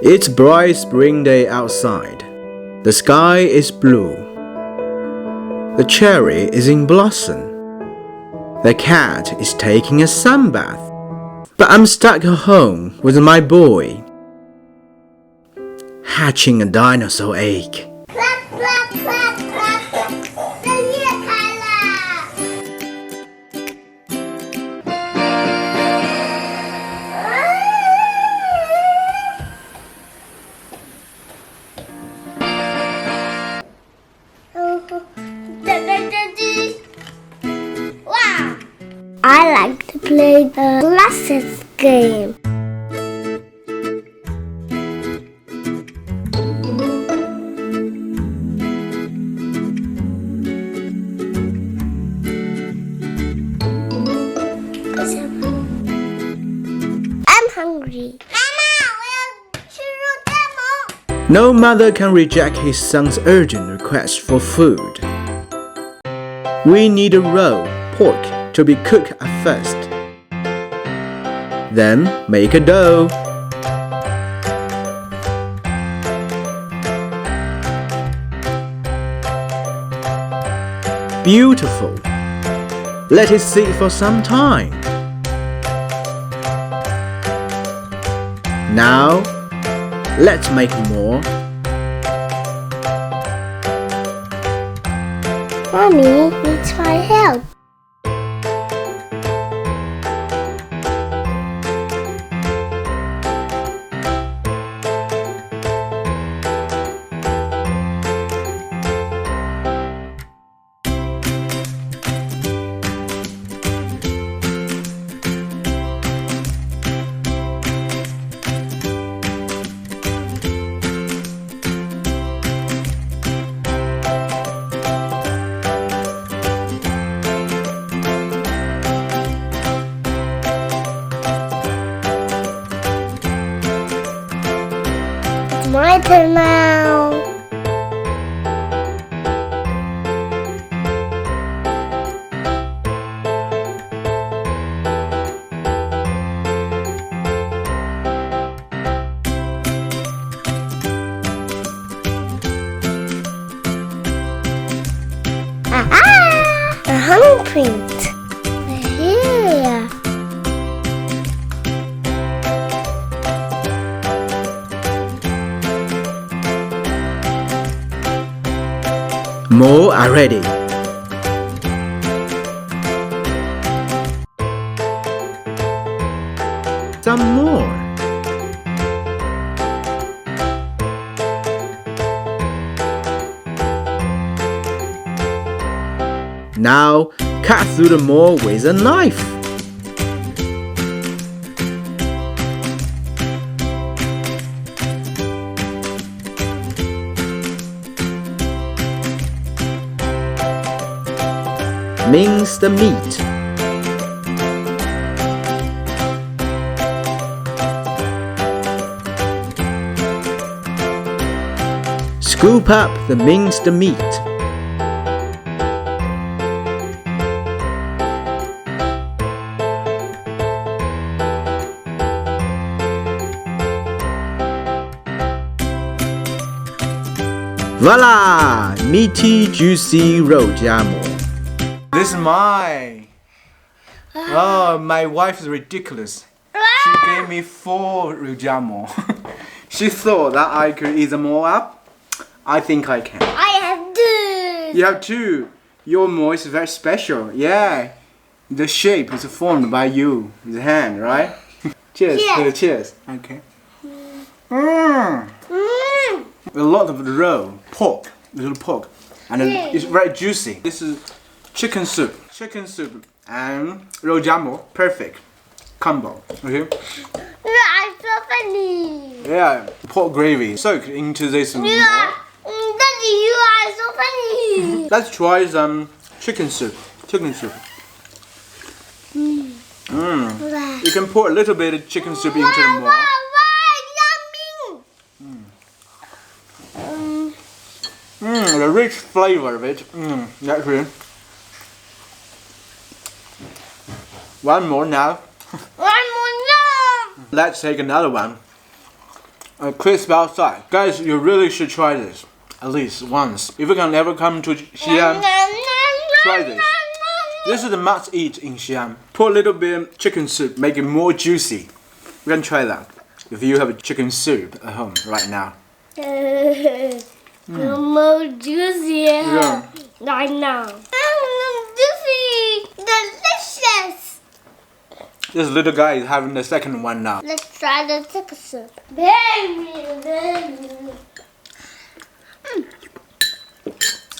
It's bright spring day outside. The sky is blue. The cherry is in blossom. The cat is taking a sunbath. But I'm stuck at home with my boy, hatching a dinosaur egg. Wow! I like to play the glasses game. I'm hungry. No mother can reject his son's urgent request for food. We need a raw pork to be cooked at first. Then make a dough. Beautiful. Let it sit for some time. Now, let's make more. Mommy needs my help. My turn now. Aha! A handprint. Here. More are ready. Some more. Now, cut through the more with a knife. Mince the meat. Scoop up the minced meat. Voila! Meaty, juicy Roujiamo. This is mine. Oh, my wife is ridiculous. She gave me 4 Roujiamo. She thought that I could eat them all up. I think I can. I have 2. You have 2. Your more is very special. Yeah. The shape is formed by you, the hand, right? Cheers. Cheers. Cheers. Okay. A lot of raw pork, little pork, and it's very juicy. This is chicken soup and Roujiamo, perfect combo. Okay. I'm so funny. Yeah, pork gravy soaked into this. Daddy, you are so funny. Let's try some chicken soup. You can pour a little bit of chicken soup into the more. Yummy. The rich flavor of it. That's good. One more now. One more now. Let's take another one. crisp outside. Guys, you really should try this. At least once. If you can ever come to Xi'an, try this. This is the must eat in Xi'an. Put a little bit of chicken soup, make it more juicy. You can try that. If you have a chicken soup at home right now. More juicy. Yeah. I know. Juicy. Delicious. This little guy is having the second one now. Let's try the chicken soup.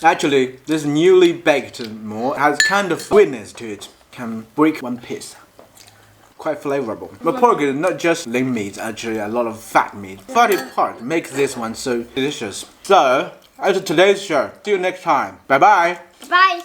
Actually, this newly baked more has kind of sweetness to it. Can break one piece. Quite flavorful. But pork is not just lean meat, actually a lot of fat meat. Fatty part makes this one so delicious. So, after today's show, see you next time. Bye bye. Bye.